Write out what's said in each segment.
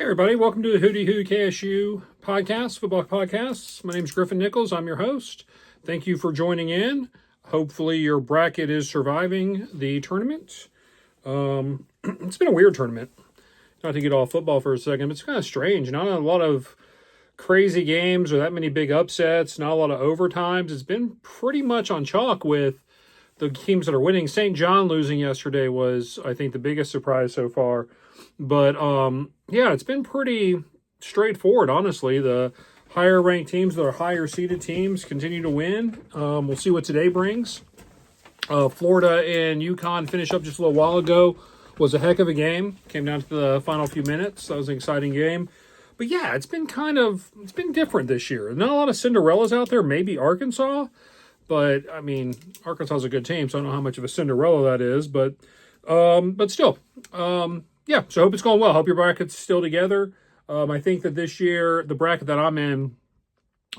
Everybody, welcome to the Hooty KSU podcast, football podcasts. My name is Griffin Nichols. I'm your host. Thank you for joining in. Hopefully your bracket is surviving the tournament. It's been a weird tournament. Not to get off football for a second, but it's kind of strange. Not a lot of crazy games or that many big upsets, not a lot of overtimes. It's been pretty much on chalk with the teams that are winning. St. John losing yesterday was, I think, the biggest surprise so far. But, yeah, it's been pretty straightforward, honestly. The higher-ranked teams, the higher-seeded teams continue to win. We'll see what today brings. Florida and UConn finished up just a little while ago. Was a heck of a game. Came down to the final few minutes. That was an exciting game. But, yeah, it's been different this year. Not a lot of Cinderellas out there. Maybe Arkansas. But, I mean, Arkansas is a good team, so I don't know how much of a Cinderella that is. But still, yeah, so I hope it's going well. I hope your bracket's still together. I think that this year, the bracket that I'm in,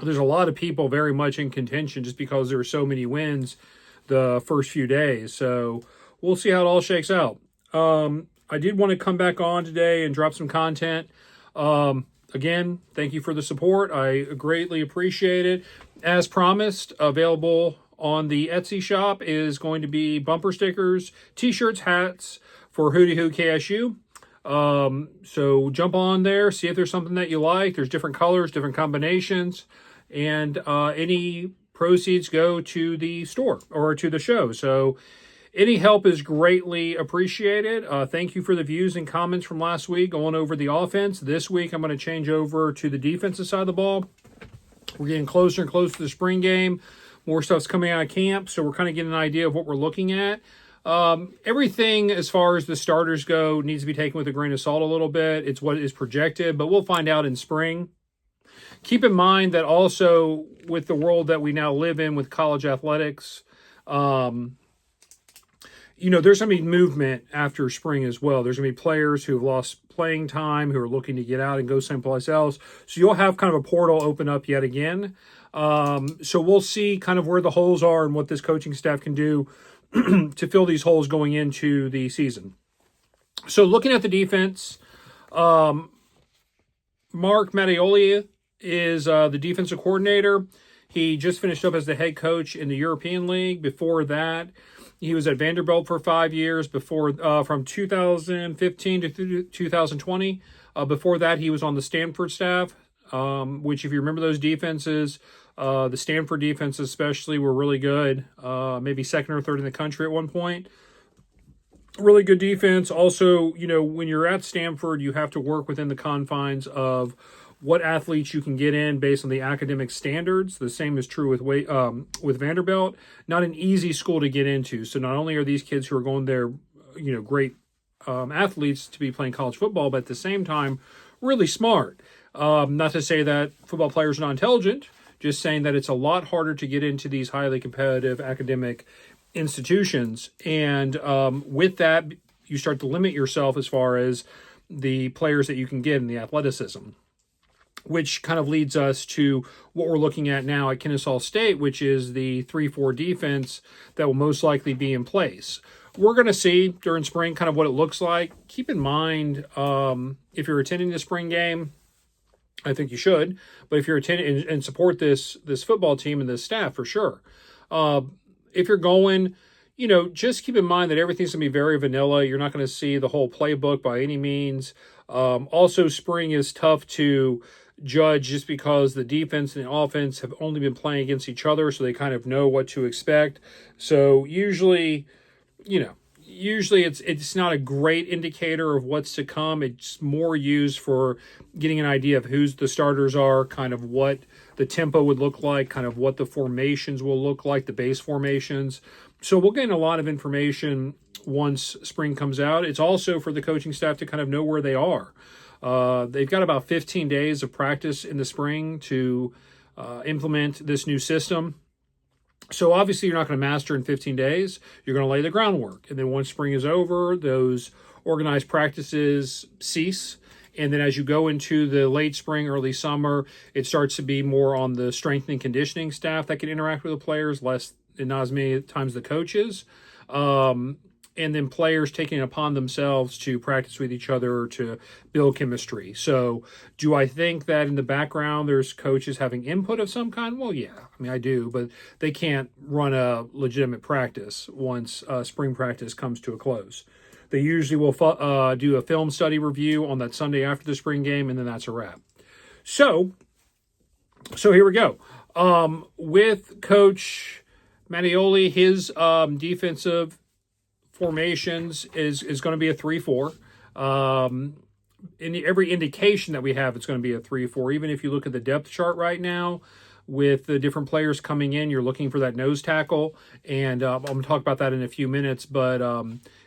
there's a lot of people very much in contention just because there are so many wins the first few days. So we'll see how it all shakes out. I did want to come back on today and drop some content. Again, thank you for the support. I greatly appreciate it. As promised, available on the Etsy shop is going to be bumper stickers, t-shirts, hats for Hooty KSU. So jump on there, see if there's something that you like. There's different colors, different combinations, and any proceeds go to the store or to the show. So any help is greatly appreciated. Thank you for the views and comments from last week going over the offense. This week, I'm going to change over to the defensive side of the ball. We're getting closer and closer to the spring game. More stuff's coming out of camp, so we're kind of getting an idea of what we're looking at. Everything as far as the starters go needs to be taken with a grain of salt a little bit. It's what is projected, but we'll find out in spring. Keep in mind that also with the world that we now live in with college athletics, there's going to be movement after spring as well. There's going to be players who have lost playing time, who are looking to get out and go someplace else. So you'll have kind of a portal open up yet again. So we'll see kind of where the holes are and what this coaching staff can do to fill these holes going into the season. So looking at the defense, Mark Mattioli is the defensive coordinator. He just finished up as the head coach in the European League. Before that, he was at Vanderbilt for 5 years, before from 2015 to 2020. Before that, he was on the Stanford staff, which, if you remember those defenses, the Stanford defense especially were really good, maybe second or third in the country at one point. Really good defense. Also, when you're at Stanford, you have to work within the confines of what athletes you can get in based on the academic standards. The same is true with Vanderbilt. Not an easy school to get into. So not only are these kids who are going there, great athletes to be playing college football, but at the same time, really smart. Not to say that football players are not intelligent, just saying that it's a lot harder to get into these highly competitive academic institutions. And with that, you start to limit yourself as far as the players that you can get in the athleticism, which kind of leads us to what we're looking at now at Kennesaw State, which is the 3-4 defense that will most likely be in place. We're going to see during spring kind of what it looks like. Keep in mind, if you're attending the spring game, I think you should, but if you're attending and support this football team and this staff, for sure. If you're going, just keep in mind that everything's going to be very vanilla. You're not going to see the whole playbook by any means. Also, spring is tough to judge just because the defense and the offense have only been playing against each other, so they kind of know what to expect. So usually it's not a great indicator of what's to come. It's more used for getting an idea of who the starters are, kind of what the tempo would look like, kind of what the formations will look like, the base formations. So we'll gain a lot of information once spring comes out. It's also for the coaching staff to kind of know where they are. They've got about 15 days of practice in the spring to implement this new system. So obviously you're not going to master in 15 days. You're going to lay the groundwork. And then once spring is over, those organized practices cease. And then as you go into the late spring, early summer, it starts to be more on the strength and conditioning staff that can interact with the players, less and not as many times the coaches. and then players taking it upon themselves to practice with each other to build chemistry. So do I think that in the background there's coaches having input of some kind? Well, yeah, I mean, I do, but they can't run a legitimate practice once spring practice comes to a close. They usually will do a film study review on that Sunday after the spring game, and then that's a wrap. So here we go. With Coach Mattioli, his defensive formations is going to be a 3-4. In every indication that we have, it's going to be a 3-4. Even if you look at the depth chart right now, with the different players coming in, you're looking for that nose tackle, and I'm going to talk about that in a few minutes. But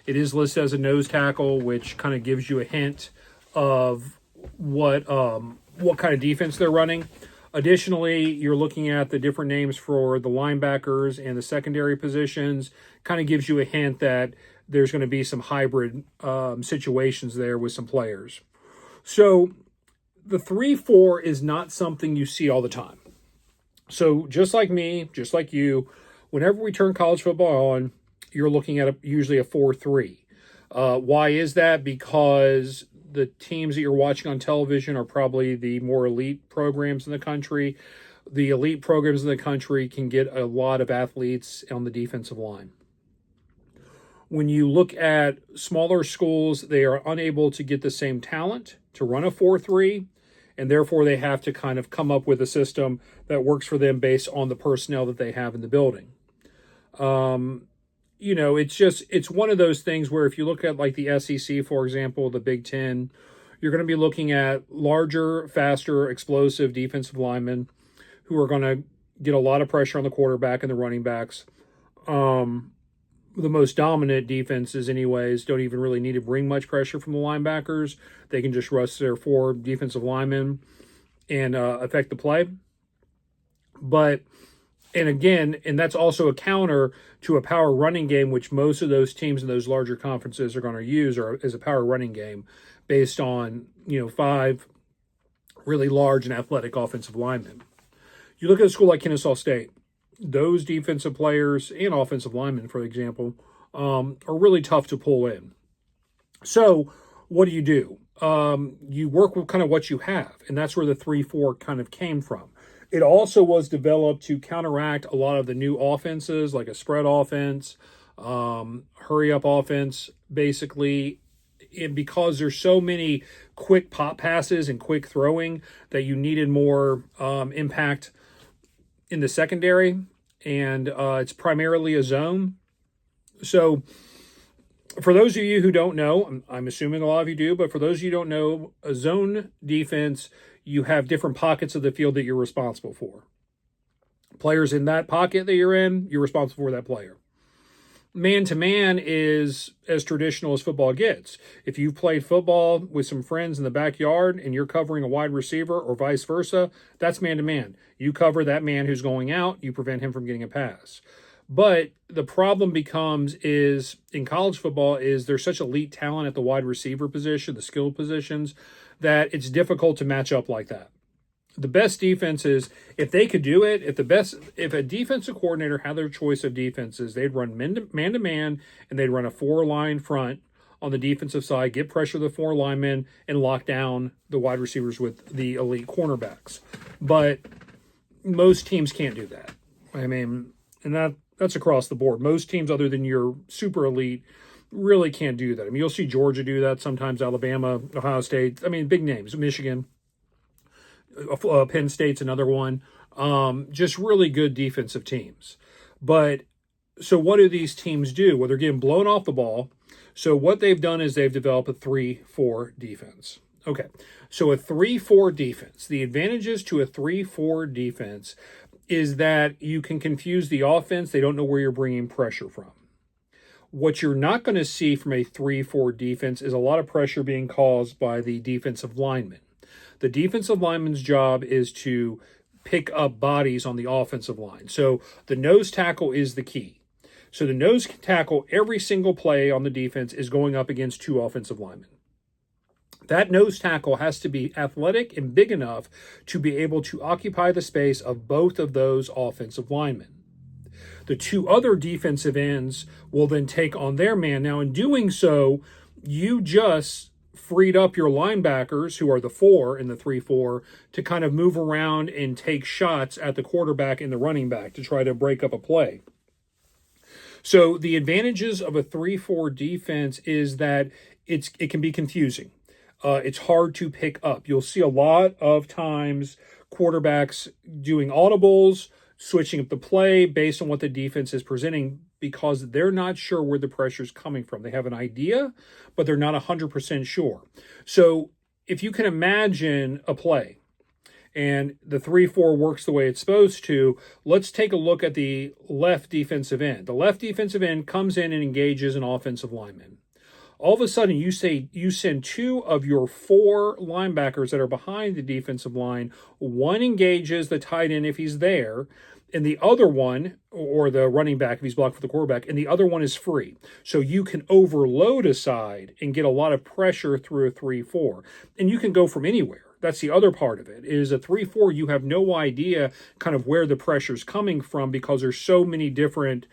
it is listed as a nose tackle, which kind of gives you a hint of what kind of defense they're running. Additionally, you're looking at the different names for the linebackers and the secondary positions. Kind of gives you a hint that there's going to be some hybrid situations there with some players. So the 3-4 is not something you see all the time. So just like me, just like you, whenever we turn college football on, you're looking at usually a 4-3. Why is that? Because the teams that you're watching on television are probably the more elite programs in the country. The elite programs in the country can get a lot of athletes on the defensive line. When you look at smaller schools, they are unable to get the same talent to run a 4-3, and therefore they have to kind of come up with a system that works for them based on the personnel that they have in the building. It's one of those things where if you look at like the SEC, for example, the Big Ten, you're going to be looking at larger, faster, explosive defensive linemen who are going to get a lot of pressure on the quarterback and the running backs. The most dominant defenses anyways don't even really need to bring much pressure from the linebackers. They can just rush their 4 defensive linemen and affect the play. And that's also a counter to a power running game, which most of those teams in those larger conferences are going to use as a power running game based on, 5 really large and athletic offensive linemen. You look at a school like Kennesaw State, those defensive players and offensive linemen, for example, are really tough to pull in. So what do? You work with kind of what you have, and that's where the 3-4 kind of came from. It also was developed to counteract a lot of the new offenses, like a spread offense, hurry-up offense, basically, and because there's so many quick pop passes and quick throwing that you needed more impact in the secondary, and it's primarily a zone. So for those of you who don't know, I'm assuming a lot of you do, but for those of you who don't know, a zone defense, you have different pockets of the field that you're responsible for. Players in that pocket that you're in, you're responsible for that player. Man-to-man is as traditional as football gets. If you've played football with some friends in the backyard and you're covering a wide receiver or vice versa, that's man-to-man. You cover that man who's going out, you prevent him from getting a pass. But the problem is in college football is there's such elite talent at the wide receiver position, the skill positions, that it's difficult to match up like that. The best defenses, if they could do it, if a defensive coordinator had their choice of defenses, they'd run man-to-man and they'd run a 4-line front on the defensive side, get pressure to the 4 linemen, and lock down the wide receivers with the elite cornerbacks. But most teams can't do that. I mean, and that's across the board. Most teams other than your super elite really can't do that. I mean, you'll see Georgia do that sometimes, Alabama, Ohio State. I mean, big names, Michigan. Penn State's another one. Just really good defensive teams. But so what do these teams do? Well, they're getting blown off the ball. So what they've done is they've developed a 3-4 defense. Okay, so a 3-4 defense. The advantages to a 3-4 defense is that you can confuse the offense. They don't know where you're bringing pressure from. What you're not going to see from a 3-4 defense is a lot of pressure being caused by the defensive linemen. The defensive lineman's job is to pick up bodies on the offensive line. So the nose tackle is the key. So the nose tackle, every single play on the defense is going up against 2 offensive linemen. That nose tackle has to be athletic and big enough to be able to occupy the space of both of those offensive linemen. The two other defensive ends will then take on their man. Now, in doing so, you just freed up your linebackers, who are the 4 in the 3-4, to kind of move around and take shots at the quarterback and the running back to try to break up a play. So the advantages of a 3-4 defense is that it can be confusing. It's hard to pick up. You'll see a lot of times quarterbacks doing audibles, switching up the play based on what the defense is presenting, because they're not sure where the pressure is coming from. They have an idea, but they're not 100% sure. So if you can imagine a play and the 3-4 works the way it's supposed to, let's take a look at the left defensive end. The left defensive end comes in and engages an offensive lineman. All of a sudden, you send 2 of your 4 linebackers that are behind the defensive line. One engages the tight end if he's there, and the other one, or the running back if he's blocked for the quarterback, and the other one is free. So you can overload a side and get a lot of pressure through a 3-4. And you can go from anywhere. That's the other part of it, is a 3-4, you have no idea kind of where the pressure's coming from, because there's so many different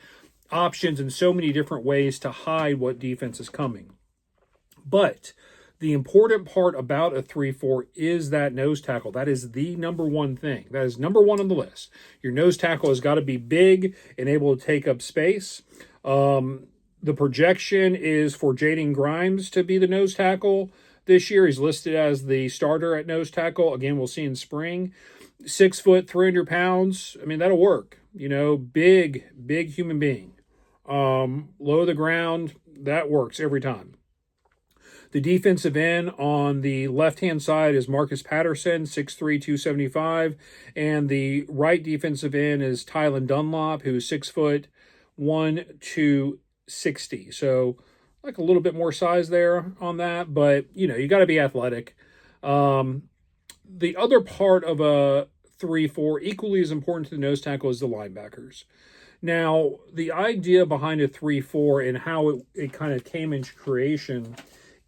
options and so many different ways to hide what defense is coming. But the important part about a 3-4 is that nose tackle. That is the number one thing. That is number one on the list. Your nose tackle has got to be big and able to take up space. The projection is for Jaden Grimes to be the nose tackle this year. He's listed as the starter at nose tackle. Again, we'll see in spring. 6 foot, 300 pounds. I mean, that'll work. Big human being. Low to the ground, that works every time. The defensive end on the left-hand side is Marcus Patterson, 6'3", 275. And the right defensive end is Tylen Dunlop, who's 6'1", 260. So like a little bit more size there on that, but you got to be athletic. The other part of a 3-4, equally as important to the nose tackle, is the linebackers. Now, the idea behind a 3-4 and how it kind of came into creation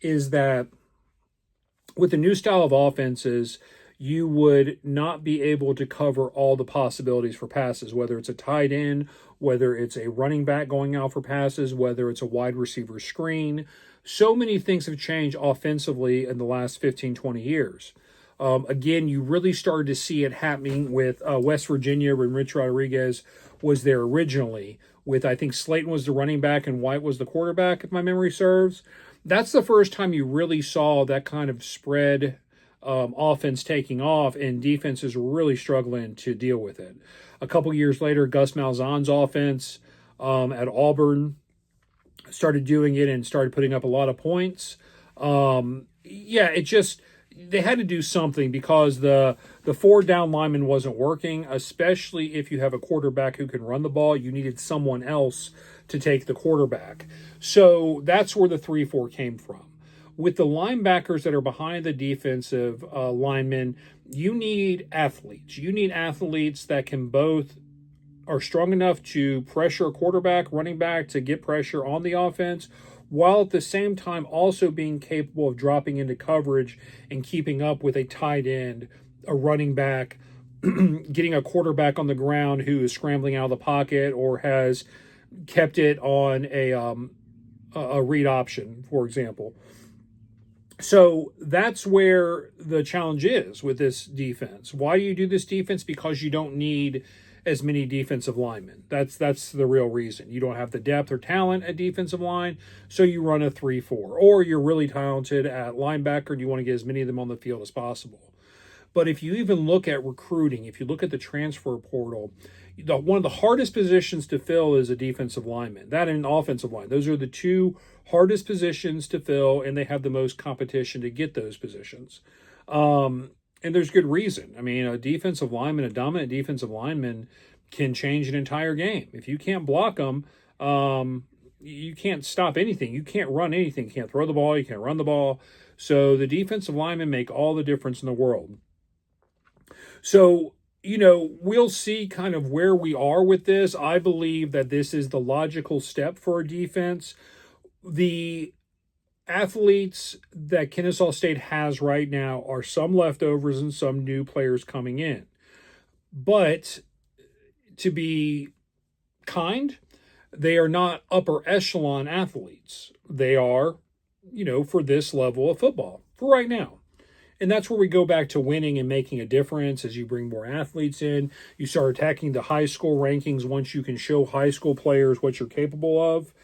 is that with the new style of offenses, you would not be able to cover all the possibilities for passes, whether it's a tight end, whether it's a running back going out for passes, whether it's a wide receiver screen. So many things have changed offensively in the last 15, 20 years. Again, you really started to see it happening with West Virginia when Rich Rodriguez was there originally, with I think Slayton was the running back and White was the quarterback, if my memory serves. That's the first time you really saw that kind of spread offense taking off, and defenses really struggling to deal with it. A couple years later, Gus Malzahn's offense at Auburn started doing it and started putting up a lot of points. They had to do something, because the 4 down lineman wasn't working, especially if you have a quarterback who can run the ball. You needed someone else to take the quarterback. So that's where the 3-4 came from. With the linebackers that are behind the defensive linemen, you need athletes. You need athletes that are strong enough to pressure a quarterback, running back, to get pressure on the offense, while at the same time also being capable of dropping into coverage and keeping up with a tight end, a running back, getting a quarterback on the ground who is scrambling out of the pocket or has kept it on a read option, for example. So that's where the challenge is with this defense. Why do you do this defense? Because you don't need as many defensive linemen. That's the real reason. You don't have the depth or talent at defensive line, so you run a 3-4. Or you're really talented at linebacker and you want to get as many of them on the field as possible. But if you even look at recruiting, if you look at the transfer portal, one of the hardest positions to fill is a defensive lineman. That and an offensive line. Those are the 2 hardest positions to fill, and they have the most competition to get those positions. And there's good reason. I mean, a dominant defensive lineman can change an entire game. If you can't block them, you can't stop anything. You can't run anything. You can't throw the ball. You can't run the ball. So the defensive linemen make all the difference in the world. So, we'll see kind of where we are with this. I believe that this is the logical step for a defense. The athletes that Kennesaw State has right now are some leftovers and some new players coming in. But to be kind. They are not upper echelon athletes. They are, for this level of football for right now. And that's where we go back to winning and making a difference as you bring more athletes in. You start attacking the high school rankings once you can show high school players what you're capable of.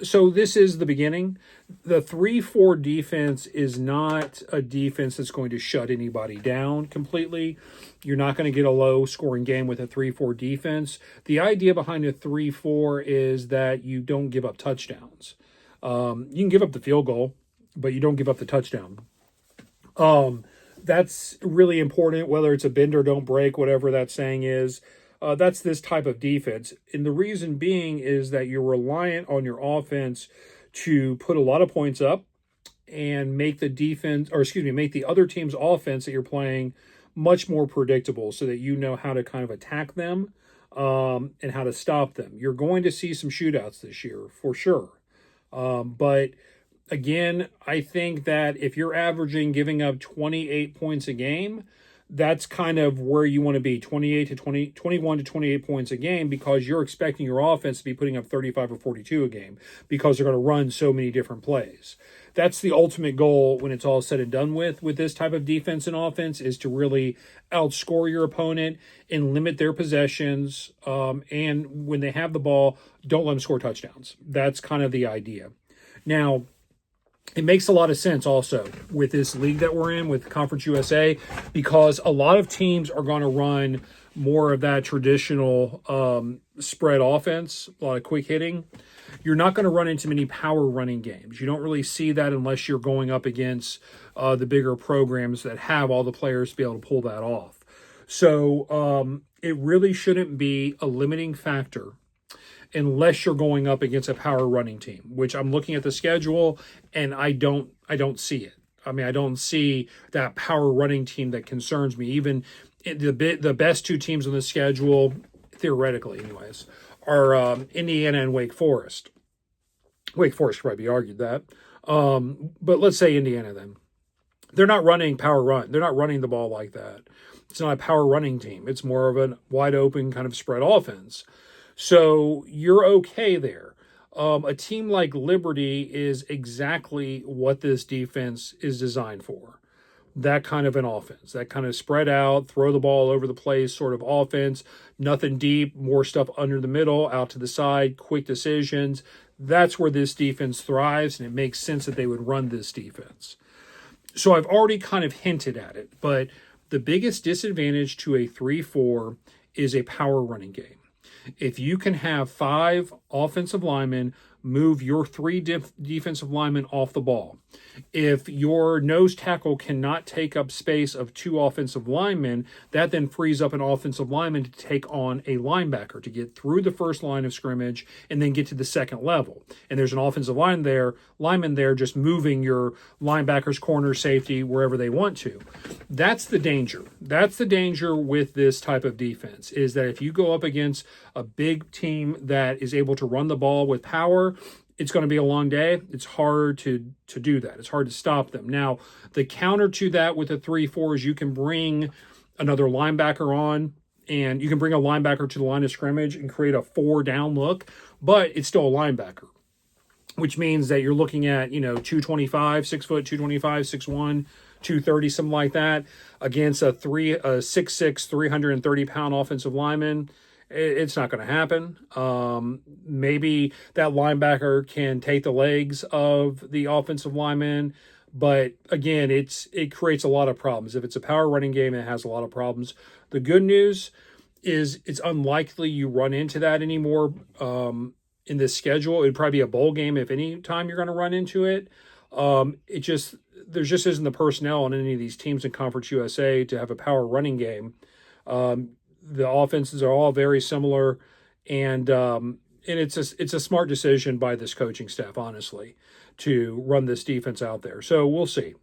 So this is the beginning. The 3-4 defense is not a defense that's going to shut anybody down completely. You're not going to get a low-scoring game with a 3-4 defense. The idea behind a 3-4 is that you don't give up touchdowns. You can give up the field goal, but you don't give up the touchdown. That's really important, whether it's a bend or don't break, whatever that saying is. That's this type of defense. And the reason being is that you're reliant on your offense to put a lot of points up and make make the other team's offense that you're playing much more predictable so that you know how to kind of attack them and how to stop them. You're going to see some shootouts this year for sure. But again, I think that if you're giving up 28 points a game, that's kind of where you want to be, 21 to 28 points a game, because you're expecting your offense to be putting up 35 or 42 a game because they're going to run so many different plays. That's the ultimate goal when it's all said and done with this type of defense and offense, is to really outscore your opponent and limit their possessions. And when they have the ball, don't let them score touchdowns. That's kind of the idea. Now, it makes a lot of sense also with this league that we're in with Conference USA, because a lot of teams are going to run more of that traditional spread offense, a lot of quick hitting. You're not going to run into many power running games. You don't really see that unless you're going up against the bigger programs that have all the players to be able to pull that off. So it really shouldn't be a limiting factor unless you're going up against a power running team, which I'm looking at the schedule and I don't see it. I mean, I don't see that power running team that concerns me. Even the best two teams on the schedule, theoretically anyways, are Indiana and Wake Forest. Wake Forest could probably be argued that. But let's say Indiana then. They're not running power run. They're not running the ball like that. It's not a power running team. It's more of a wide open kind of spread offense. So you're okay there. A team like Liberty is exactly what this defense is designed for. That kind of an offense, that kind of spread out, throw the ball over the place sort of offense, nothing deep, more stuff under the middle, out to the side, quick decisions. That's where this defense thrives, and it makes sense that they would run this defense. So I've already kind of hinted at it, but the biggest disadvantage to a 3-4 is a power running game. If you can have 5 offensive linemen move your 3 defensive linemen off the ball, if your nose tackle cannot take up space of 2 offensive linemen, that then frees up an offensive lineman to take on a linebacker to get through the first line of scrimmage and then get to the second level. And there's an offensive lineman there just moving your linebackers, corner, safety, wherever they want to. That's the danger. That's the danger with this type of defense, is that if you go up against a big team that is able to run the ball with power, it's going to be a long day. It's hard to do that. It's hard to stop them. Now, the counter to that with a 3-4 is you can bring another linebacker on, and you can bring a linebacker to the line of scrimmage and create a 4-down look, but it's still a linebacker, which means that you're looking at, 225, 6 foot, 225, 6'1", 230, something like that, against a 6'6", 330-pound offensive lineman. It's not going to happen. Maybe that linebacker can take the legs of the offensive lineman, but again, it creates a lot of problems. If it's a power running game, it has a lot of problems. The good news is it's unlikely you run into that anymore in this schedule. It'd probably be a bowl game if any time you're going to run into it. There just isn't the personnel on any of these teams in Conference USA to have a power running game. The offenses are all very similar, and it's a smart decision by this coaching staff, honestly, to run this defense out there. So we'll see.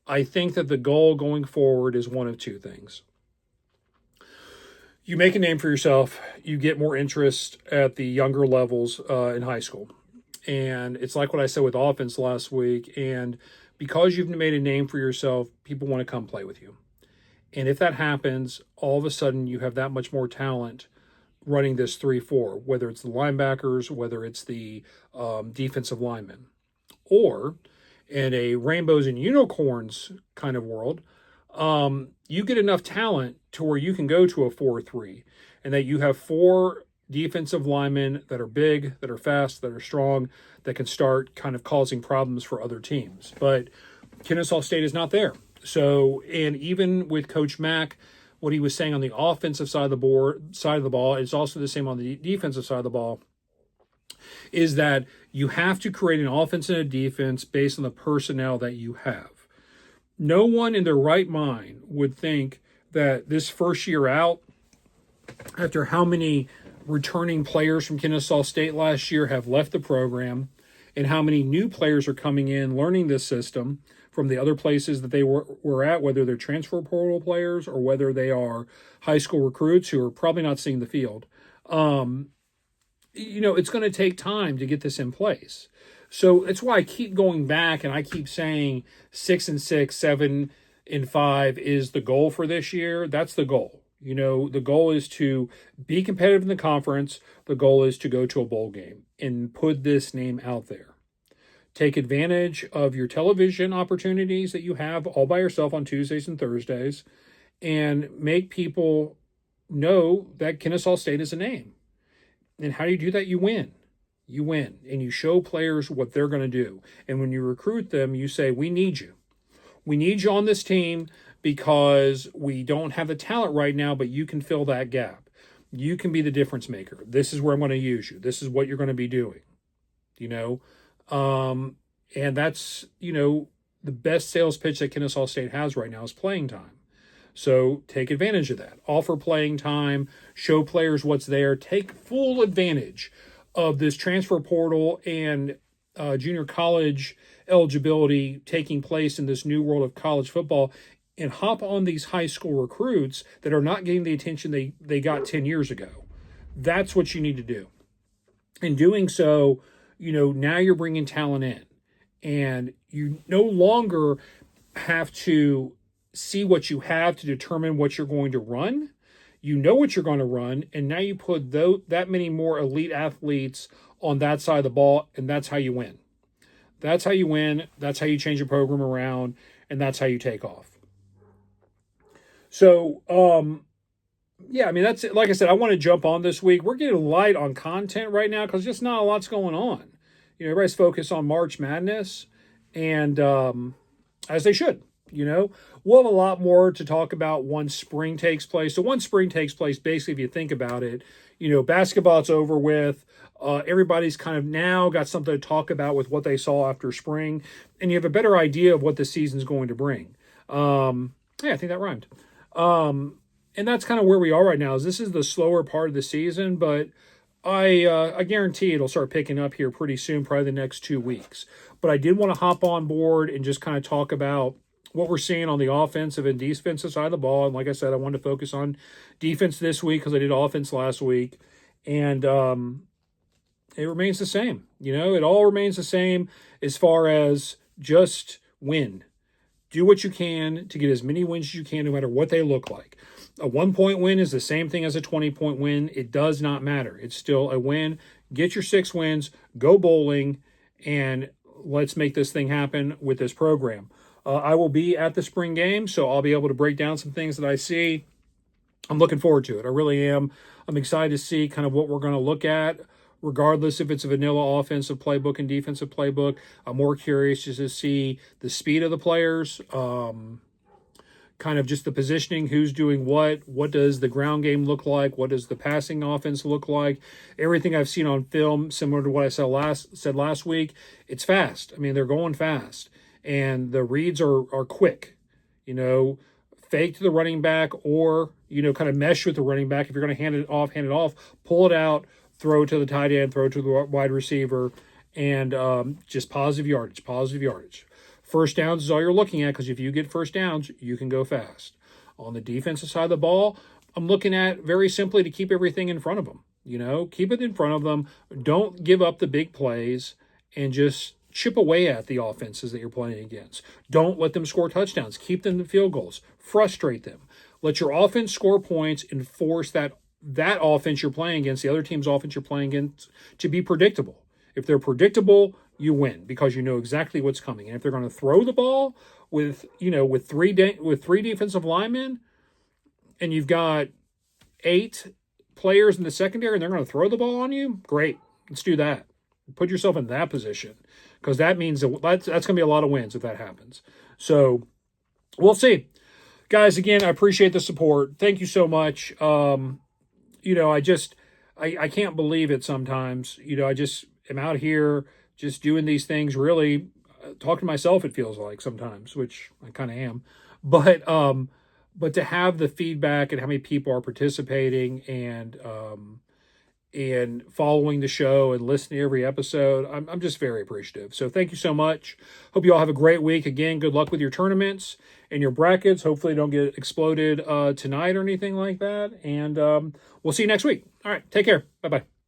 I think that the goal going forward is one of two things. You make a name for yourself. You get more interest at the younger levels in high school. And it's like what I said with offense last week. And because you've made a name for yourself, people want to come play with you. And if that happens, all of a sudden you have that much more talent running this 3-4, whether it's the linebackers, whether it's the defensive linemen. Or in a rainbows and unicorns kind of world, you get enough talent to where you can go to a 4-3, and that you have 4 defensive linemen that are big, that are fast, that are strong, that can start kind of causing problems for other teams. But Kennesaw State is not there. So, and even with Coach Mack, what he was saying on the offensive side of the ball, it's also the same on the defensive side of the ball, is that you have to create an offense and a defense based on the personnel that you have. No one in their right mind would think that this first year out, after how many returning players from Kennesaw State last year have left the program, and how many new players are coming in learning this system from the other places that they were at, whether they're transfer portal players or whether they are high school recruits who are probably not seeing the field. It's going to take time to get this in place. So it's why I keep going back and I keep saying 6-6, 7-5 is the goal for this year. That's the goal. The goal is to be competitive in the conference. The goal is to go to a bowl game and put this name out there. Take advantage of your television opportunities that you have all by yourself on Tuesdays and Thursdays, and make people know that Kennesaw State is a name. And how do you do that? You win. You win. And you show players what they're going to do. And when you recruit them, you say, we need you. We need you on this team because we don't have the talent right now, but you can fill that gap. You can be the difference maker. This is where I'm going to use you. This is what you're going to be doing. And that's, the best sales pitch that Kennesaw State has right now is playing time. So take advantage of that. Offer playing time, show players what's there, take full advantage of this transfer portal and junior college eligibility taking place in this new world of college football, and hop on these high school recruits that are not getting the attention they got 10 years ago. That's what you need to do. In doing so, now you're bringing talent in, and you no longer have to see what you have to determine what you're going to run. You know what you're going to run, and now you put that many more elite athletes on that side of the ball, and that's how you win. That's how you win. That's how you change your program around, and that's how you take off. So, that's it. Like I said, I want to jump on this week. We're getting light on content right now because just not a lot's going on. Everybody's focused on March Madness, and as they should. We'll have a lot more to talk about once spring takes place. So once spring takes place, basically, if you think about it, basketball's over with. Everybody's kind of now got something to talk about with what they saw after spring, and you have a better idea of what the season's going to bring. I think that rhymed. And that's kind of where we are right now. This is the slower part of the season, but I guarantee it'll start picking up here pretty soon, probably the next 2 weeks. But I did want to hop on board and just kind of talk about what we're seeing on the offensive and defensive side of the ball. And like I said, I wanted to focus on defense this week because I did offense last week. And it remains the same. It all remains the same as far as just win. Do what you can to get as many wins as you can, no matter what they look like. A 1-point win is the same thing as a 20-point win. It does not matter. It's still a win. Get your 6 wins, go bowling, and let's make this thing happen with this program. I will be at the spring game, so I'll be able to break down some things that I see. I'm looking forward to it. I really am. I'm excited to see kind of what we're going to look at, regardless if it's a vanilla offensive playbook and defensive playbook. I'm more curious just to see the speed of the players, kind of just the positioning, who's doing what does the ground game look like, what does the passing offense look like. Everything I've seen on film, similar to what I said last week, it's fast. They're going fast, and the reads are quick. Fake to the running back, or kind of mesh with the running back. If you're going to hand it off, pull it out, throw it to the tight end, throw it to the wide receiver, and just positive yardage. First downs is all you're looking at, because if you get first downs, you can go fast. On the defensive side of the ball, I'm looking at very simply to keep everything in front of them. Keep it in front of them. Don't give up the big plays, and just chip away at the offenses that you're playing against. Don't let them score touchdowns. Keep them to field goals. Frustrate them. Let your offense score points and force that that offense you're playing against, the other team's offense you're playing against, to be predictable. If they're predictable, you win because you know exactly what's coming. And if they're going to throw the ball with three defensive linemen, and you've got 8 players in the secondary, and they're going to throw the ball on you, great. Let's do that. Put yourself in that position, because that means that's going to be a lot of wins if that happens. So we'll see. Guys, again, I appreciate the support. Thank you so much. I can't believe it sometimes. I just am out here just doing these things, really talking to myself, it feels like sometimes, which I kind of am. But to have the feedback and how many people are participating and following the show and listening to every episode, I'm just very appreciative. So thank you so much. Hope you all have a great week. Again, good luck with your tournaments and your brackets. Hopefully don't get exploded tonight or anything like that. And we'll see you next week. All right, take care. Bye-bye.